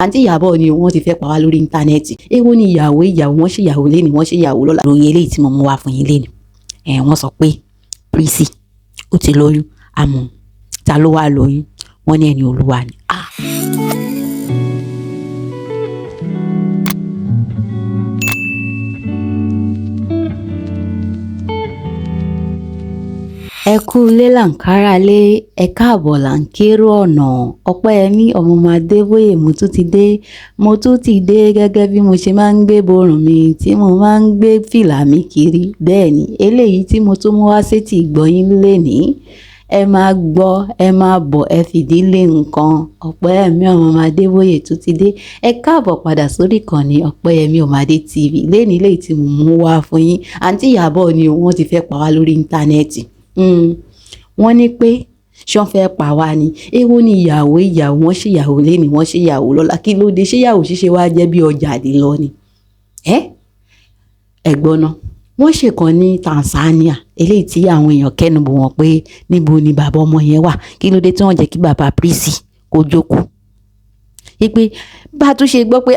àǹtí Ìyábọ̀ ni wọ́n ti fẹ́ pa wá lórí íńtánẹ́ẹ̀tì. Èwo ni ìyàwó wọ́n ṣe ìyàwó lénìí wọ́n ṣe ìyàwó lọ́la. Ròyìn eléyìí tí mo mú wá fún yín lénìí. Wọ́n sọ pé Prissy ó ti lóyún àmọ́ ta ló wá lóyún? Wọ́n ní Ẹniolúwa ni. Ẹ kú ilé là ń kára lé, ẹ káàbọ̀ là ń kérò ọ̀nà. Ọpẹ́yẹmí ọmọ Adébóyè mo tún ti dé gẹ́gẹ́ bí mo ṣe máa ń gbé borùn mi tí mo máa ń gbé fìlà mi kiri. Bẹ́ẹ̀ ni eléyìí tí mo tún mú wá sétí ìgbọ́yín lénìí, ẹ máa gbọ́ ẹ máa bọ̀ ẹ fìdílé nǹkan. Ọpẹ́yẹmí ọmọ Adébóyè tún ti dé. Ẹ káàbọ̀ padà sórí ìkànnì Ọpẹ́yẹmí Ọmọdé TV. Lénìí léyìí tí mo mú wá fún yín, àǹtí Ìyábọ̀ ni wọ́n ti fẹ́ pa wá lórí íńtánẹ́ẹ̀tì. Wọ́n ní pé ṣọ́n fẹ́ pa wá ni. Èwo ni ìyàwó wọ́n ṣe ìyàwó lénìí wọ́n ṣe ìyàwó lọ́la. Kí ló dé? Ṣé ìyàwó ṣíṣe wá jẹ́ bí ọjà àdé lọ ni? Ẹ̀gbọ́n náà wọ́n ṣèkan ní Tanzania eléyìí tí àwọn èèyàn kẹ́nubù wọn pé níbo ni bàbá ọmọ yẹn wà. Kí ló dé tí wọ́n jẹ́ kí bàbá Prissy kó jókòó? Ipe bá a tún ṣe gbọ́ pé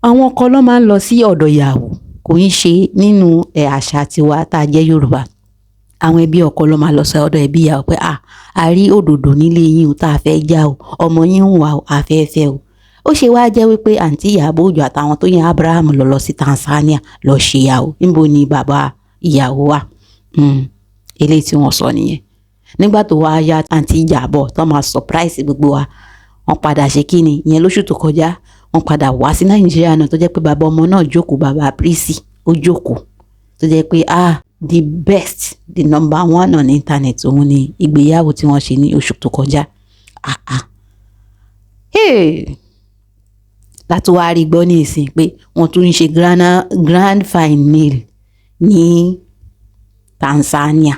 àwọn kan ló máa ń lọ sí ọ̀dọ̀ ìyàwó, kò ń ṣe nínú àṣà tiwa tá a jẹ́ Yorùbá. Àwọn ẹbí ọkọ ló máa lọ sọ ọ̀dọ̀ ẹbí ìyàwó pé a rí òdòdó nílé yín o tá a fẹ́ já o, ọmọ yín ń wà o, a fẹ́ fẹ́ o. Ó ṣe wá jẹ́ wípé àǹtí Ìyábọ̀ Òjó àtàwọn tó yan Abraham lọ sí Tanzania lọ ṣe ìyàwó. Níbo ni bàbá ìyàwó wà? Eléyìí tí wọ́n sọ nìyẹn. Nígbà tó wá yá àǹtí Ìyábọ̀ tó máa surprise gbogbo wa, wọ́n padà ṣe kí ni ìyẹn lóṣù tó kọjá, wọ́n padà wá sí Nàìjíríà náà tó jẹ́ pé bàbá ọmọ náà jókòó, bàbá Prissy ó jókòó, tó jẹ́ pé the best, the number one on internet òun ni ìgbéyàwó tí wọ́n ṣe ní oṣù tó kọjá. Láti wá rí gbọ́ ní ìsìn pé wọ́n tún ń ṣe grand final ní Tanzania.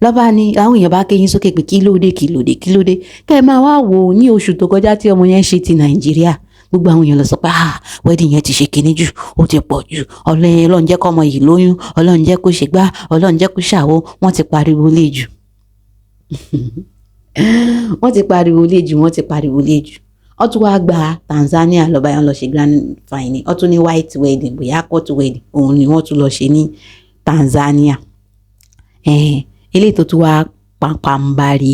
Lọ́ba ni àwọn èèyàn bá kéyìn sókè pé kí ló dé kẹ́ ẹ máa wá wò ní oṣù tó kọjá tí ọmọ yẹn ṣe ti Nàìjíríà. Gbogbo àwọn èèyàn lọ sọ pé wedding yẹn ti ṣe kinní jù, ó ti pọ̀ jù, Ọlọ́run jẹ́ kọ́mọ yìí lóyún, Ọlọ́run jẹ́ kó ṣe gbá, Ọlọ́run jẹ́ kó ṣàwo, wọ́n ti pariwo lé jù. Wọ́n ti pariwo lé jù. Wọ́n tún wá gba Tanzania lọ́ba yẹn lọ ṣe grand final. Wọ́n tún ní white wedding bóyá court wedding òun ni wọ́n tún lọ ṣe ní Tanzania. Eléyìí tó tún wá pàpàǹbarì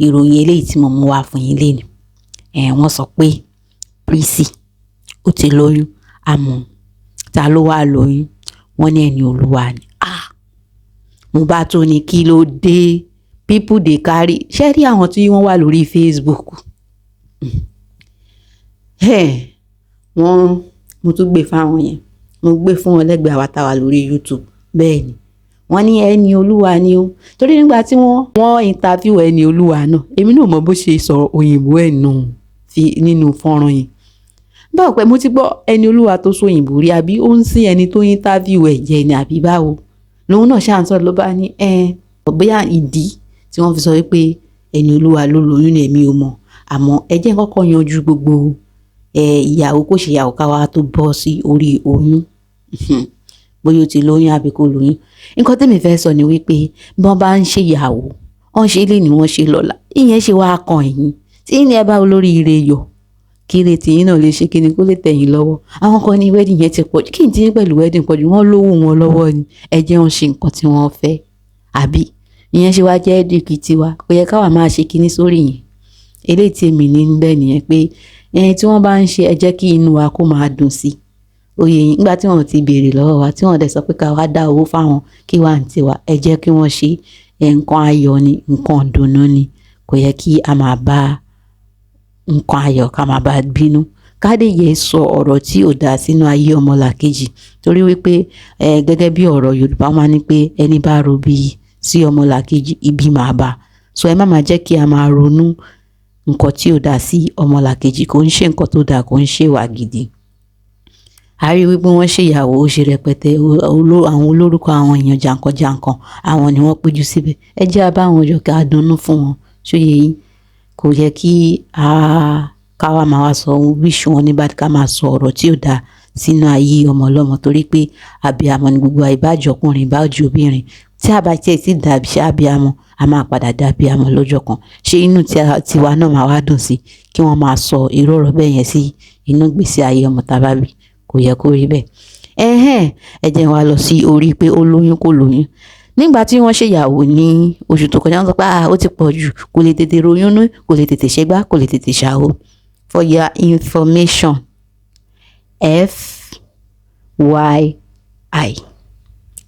ìròyìn eléyìí tí mo mú wá fún yín lénìí. Wọ́n sọ pé Prissy ó ti lóyún àmọ́ ta ló wá lóyún? Wọ́n ní Ẹniolúwa ni. Mo bá tó ní kí ló dé? People dey carry. Ṣé rí àwọn tí wọ́n wà lórí Facebook? Mo tún gbé fáwọn yẹn, mo gbé fún wọn lẹ́gbẹ̀ẹ́ àwa táwa lórí YouTube. Bẹ́ẹ̀ ni wọ́n ní Ẹniolúwa ni ó, torí nígbà tí wọ́n interview Ẹniolúwa náà, èmi náà mọ bó ṣe sọ òyìnbó ẹ̀ nínú fọ́nrán yẹn. Báwo pé mo ti gbọ́ Ẹniolúwa tó sọ òyìnbó rí, àbí ó ń sí ẹni tó interview ẹ̀ jẹ ni àbí báwo? Lòun náà ṣáà ń sọ ló bá ní bóyá ìdí tí wọ́n fi sọ wípé Ẹniolúwa ló lóyún ni èmi ò mọ̀, àmọ́ ẹ jẹ́ kọ́kọ́ yanjú gbogbo ìyàwó kò ṣe ìyàwó káwa tó bọ́ sí orí oyún. Bóyá ó ti lóyún àbí kò lóyún. Nǹkan tẹ́mi fẹ́ sọ ni wípé bí wọ́n bá ń ṣe ìyàwó, wọ́n ṣe lé ní wọ́n ṣe lọ́la, ìyẹn ṣe wá kan ẹ̀yìn tí ní ẹ bá olórí ire yọ kí lè tí yín náà lè ṣe kíni kó lè tẹ̀yìn lọ́wọ́. Àwọn kan ní wedding yẹn ti pọ̀ jù, kí n ti ní pẹ̀lú wedding pọ̀ jù, wọ́n lówó wọn lọ́wọ́ ni, ẹ jẹ́ wọn ṣe nǹkan tí wọ́n fẹ́. Àbí ìyẹn ṣe wá jẹ́ ẹ̀dùnkì tiwa, kò yẹ káwa máa ṣe kíní sórí yẹn. Eléyìí tí èmi ní bẹ́ẹ̀ nìyẹn pé tí wọ́n bá ń ṣe ẹ jẹ́ kí inú wa kó máa dùn sí. Oyè yìí nígbà tí wọ́n ti béèrè lọ́wọ́ wa, tí wọ́n dẹ̀ sọ pé ká wá dá owó fáwọn kí wá ń tiwa, ẹ jẹ́ kí wọ́n ṣe nǹkan ayọ̀ ni, nǹkan ìdùnnú ni, kò yẹ kí a máa bá nǹkan ayọ̀ ká máa bá bínú. Kádéyé sọ ọ̀rọ̀ tí ò dáa sínú ayé ọmọlàkejì, torí wípé gẹ́gẹ́ bí ọ̀rọ̀ Yorùbá máa ní pé ẹni bá ro bí sí ọmọlàkejì ibi máa bá. So ẹ má máa jẹ́ kí a máa ronú nǹkan tí ò dáa sí ọmọlàkejì, kò ń ṣe nǹkan tó dáa, kò ń ṣe ìwà gidi. A rí wípé wọ́n ṣe ìyàwó ó ṣe rẹpẹtẹ, àwọn olórúkọ àwọn èèyàn jàǹkànjàǹkàn àwọn ni wọ́n péjú síbẹ̀. Ẹ jẹ́ a bá wọn jọ ká dunnú fún wọn. Ṣóyè yín kò yẹ kí káwa máa wá sọ wíṣù wọn nígbà tí ká máa sọ ọ̀rọ̀ tí ò dáa sínú ayé ọmọ ọlọ́mọ, torí pé àbíamọ ni gbogbo ìbájọ́ ọkùnrin ìbájọ́ obìnrin tí a bá tiẹ̀ ti dàbí abiyamọ a máa padà dàbí amọ̀ lọ́jọ́ kan. Ṣé inú tiwa náà máa wá dùn sí kí wọ́n máa sọ irú ọ̀rọ̀ bẹ́ẹ̀ yẹn sí inú ìgbésí ayé ọmọ tá a bá bí? Kò yẹ kó rí bẹ́ẹ̀. Ẹ jẹ́ wá lọ sí orí pé ó lóyún kò lóyún. Nígbà tí wọ́n ṣèyàwó ní oṣù tó kọjá wọ́n sọ pé ó ti pọ̀ jù, kò lè tètè royún ní, kò lè tètè ṣẹ́gbá, kò lè tètè ṣàwo. For your information, FYI,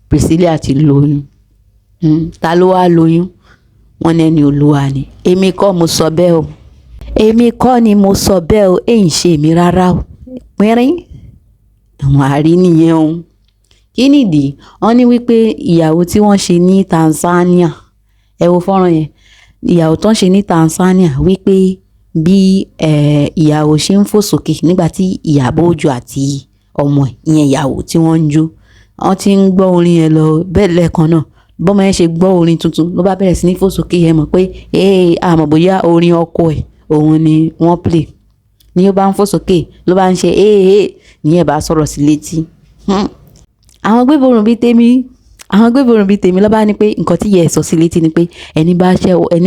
Priscilla ti lóyún. Ta ló wá lóyún? Wọ́n ní ẹni Olúwa ni. Èmi kọ́ mo sọ bẹ́ẹ̀ o. Èmi kọ́ ni mo sọ bẹ́ẹ̀ o. Èyí ṣe èmi rárá o. Pínrín. Àwọn àrí nìyẹn o. Kí nìdí? Wọ́n ní wípé ìyàwó tí wọ́n ṣe ní Tanzania, ẹ wo fọ́nrán yẹn, ìyàwó tó ń ṣe ní Tanzania wípé bí ìyàwó ṣe ń fò sókè nígbà tí Ìyábọ̀ Òjó àti ọmọ ìyẹn ìyàwó tí wọ́n ń jó, wọ́n ti ń gbọ́ orin yẹn lọ bẹ́ẹ̀ lẹ́ẹ̀kan náà. Bọ́mọ yẹn ṣe gbọ́ orin tuntun ló bá bẹ̀rẹ̀ sí ní fò sókè yẹn mọ̀ pé àmọ́ bóyá orin ọkọ ẹ̀ òun ni wọ́n play. Ní ó bá ń fò sókè ló bá ń ṣe ní ẹ̀ bá sọ̀rọ̀ sí létí. Àwọn gbéborùn bíi tèmi ló bá ní pé nǹkan tí yẹ sọ sí létí ni pé ẹni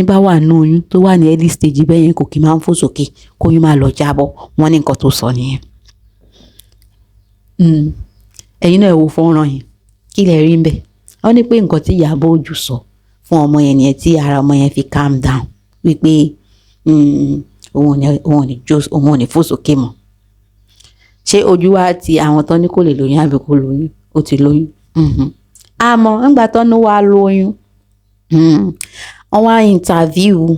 bá wà nínú oyún tó wà ní early stage bẹ́ẹ̀ yẹn kò kí máa ń fò sókè kóyún máa lọ jábọ́. Wọ́n ní nǹkan tó sọ nìyẹn. Ẹ̀yin náà ẹ wo fọ́nrán yẹn, kí lẹ rí ń bẹ̀? Wọ́n ní pé nǹkan tí Ìyábọ̀ Òjó sọ fún ọmọ yẹn nìyẹn tí ara ọmọ yẹn fi calm down wípé òun ò ní fò sókè mọ́. Ṣé ojú wa ti àwọn tán ní kò lè lóyún àbí kò lóyún? Ó ti lóyún. Àmọ́ nígbà tán ní wàá lóyún, wọ́n wá interview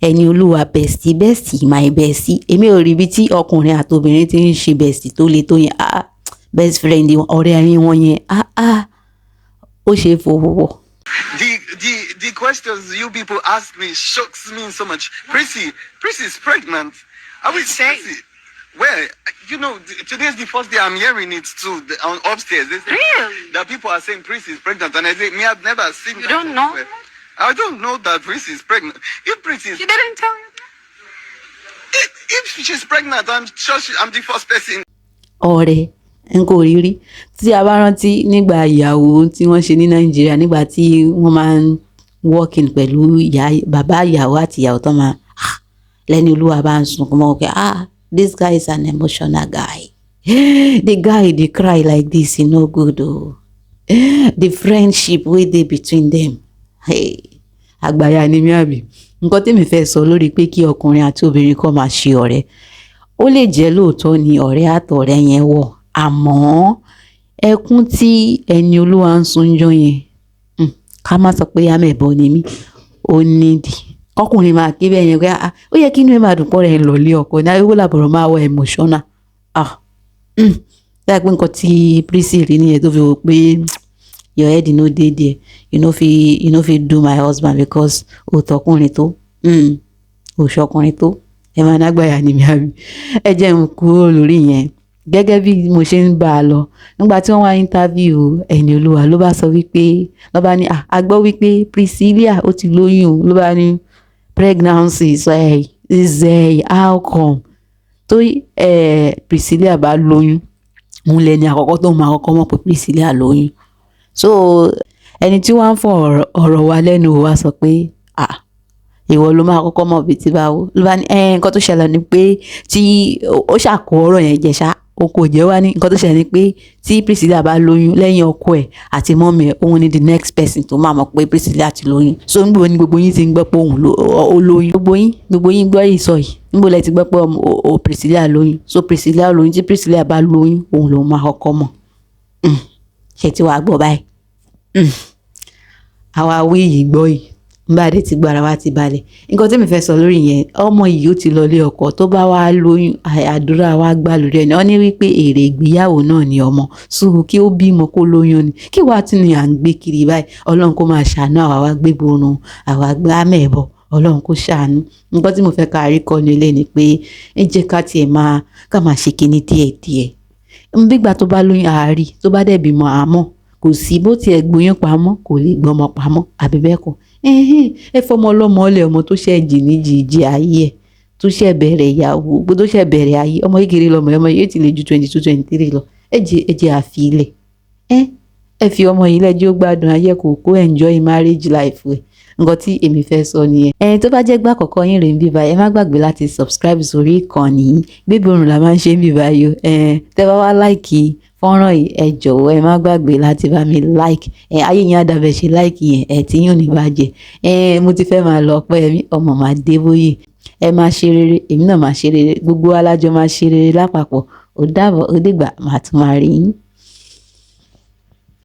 ẹni Olúwa bestie my bestie. Èmi ò rí ibi tí ọkùnrin àti obìnrin ti ń ṣe bestie tó le tó yẹn. Best friend ọ̀rẹ́ ẹ̀rín wọn yẹn. Ó ṣe fowó. The questions you people ask me shocks me so much. Prissy is pregnant. I will say, well, today's the first day I'm hearing it too upstairs. They say, really? That people are saying Prissy is pregnant, and I say, me, I've never seen. You don't know? I don't know that Prissy is pregnant. If Prissy is, She didn't tell you that? if she's pregnant, I'm sure I'm the first person. Ọ̀rẹ́ n kò rí rí. Tí a bá rántí nígbà ìyàwó tí wọ́n ṣe ní Nàìjíríà, nígbà tí wọ́n máa ń working pẹ̀lú bàbá ìyàwó àti ìyàwó tó máa lẹ́ni Olúwa bá ń sunkún mọ́ pé this guy is an emotional guy. The guy dey cry like this, e no good o. The friendship wey dey between them. Àgbàyà ni mí àbí. Nǹkan tí mi fẹ́ sọ lórí pé kí ọkùnrin àti obìnrin kó máa ṣe ọ̀rẹ́. Ó lè jẹ́ lóòótọ́ ni ọ̀rẹ́ àtọ̀rẹ́ yẹn wọ̀. Àmọ́ ẹkún tí ẹni Olúwa ń sun jọ yẹn, ká má sọ pé amẹ̀bọ ni mí, ó nídìí. Ọkùnrin máa ké bẹ́ẹ̀ yẹn pé ó yẹ kí inú ẹ máa dùn pọ̀ rẹ̀ lọ lé ọkọ ní ayéwò làbọ̀rọ̀ máa wọ emotional. Dáa pé nǹkan tí Prissy rí nìyẹn tó fi wò pé your head no dey there, you no fit do my husband because o tọkùnrin tó, o ṣọkùnrin tó. Ẹ máa nágbàyà ni mi àbí. Ẹ jẹ́ n kúrò lórí yẹn. Gẹ́gẹ́ bí mo ṣe ń bá a lọ, nígbà tí wọ́n wá interview ẹni Olúwa ló bá sọ wípé, ló bá ní a gbọ́ wípé Priscilla ó ti lóyún, ló bá ní pregnancy is how come? Tó Priscilla bá lóyún, òun lẹni àkọ́kọ́ tó máa kọ́kọ́ mọ̀ pé Priscilla lóyún. So ẹni tí wọ́n ń fọ ọ̀rọ̀ wa lẹ́nu wá sọ pé ìwọ ló máa kọ́kọ́ mọ̀ bí ti báwo. Ló bá ní nǹkan tó ṣẹlẹ̀ ni pé tí ó ṣàkó ọ̀rọ̀ yẹn jẹ ṣá, o kò jẹ́ wá ní nǹkan tó ṣẹlẹ̀ ni pé tí Priscilla bá lóyún lẹ́yìn ọkọ ẹ̀ àti mọ́mì ẹ̀, òun ni the next person tó máa mọ̀ pé Priscilla ti lóyún. So níbo ni gbogbo yín ti ń gbọ́ pé òun ó lóyún? Gbogbo yín gbọ́ ìsọ yìí. Níbo lẹ ti gbọ́ pé Priscilla lóyún? So Priscilla lóyún, tí Priscilla bá lóyún òun ló máa kọ́kọ́ mọ̀. Ṣé tí wàá gbọ́ báyìí? Àwa wí yìí gbọ́ yìí. Nígbà dé ti gbára wa ti balẹ̀. Nǹkan tí mi fẹ́ sọ lórí yẹn, ọmọ yìí ó ti lọ lé ọkọ, tó bá wá lóyún àdúrà wa gbà lórí ẹni. Wọ́n ní wípé èrè ìgbéyàwó náà ni ọmọ. So kí ó bímọ kó lóyún ni. Kí wàá tún ni à ń gbé kiri báyìí? Ọlọ́run kó máa ṣàánú àwa wá gbé borun, àwa gbé amẹ̀bọ. Ọlọ́run kó ṣàánú. Nǹkan tí mo fẹ́ ká rí kọ́ nílé ni pé ẹ jẹ́ ká tiẹ̀ ká máa ṣe kíní díẹ̀díẹ̀. Bígbà tó bá lóyún àárí, tó bá dẹ̀ bímọ àmọ́, kò sí bó tiẹ̀ gbóyún pamọ́, kò lè gbọ́mọ pamọ́, àbí bẹ́ẹ̀ kọ́. Ẹ fọmọ ọlọ́mọ ọlẹ̀, ọmọ tó ṣẹ̀ jìjì ayé ẹ̀, tó ṣẹ̀ bẹ̀rẹ̀ ìyàwó, tó ṣẹ̀ bẹ̀rẹ̀ ayé, ọmọ kékeré lọmọ yìí ti lè ju 22, 23 lọ. Ẹ jẹ́ àfilẹ̀. ẹ fi ọmọ yìí lẹ́jọ́ gbádùn ayé kó enjoy marriage life rẹ̀ nǹkan tí èmi fẹ́ sọ nìyẹn. ẹni tó bá jẹ́ gbà àkọ́kọ́ yín rèé ń bí báyìí ẹ má gbàgbé láti subscribe sórí ìkànnì yìí Gbéborùn la máa ń ṣe ń bí báyìí o. tẹ́ bá wá láìkì fọ́nrán yìí ẹ jọ̀wọ́ ẹ má gbàgbé láti bá mi like ayé yín àdàbẹ̀ ṣe like yẹn tí yóò ní bàjẹ́. mo ti fẹ́ máa lọ pẹ́ mi ọmọ máa Adébóyè ẹ máa ṣe rere èmi náà máa ṣe rere gbogbo alájọ máa ṣe rere lápapọ̀ ó dàbọ̀ ó dìgbà máa tún máa rí yín.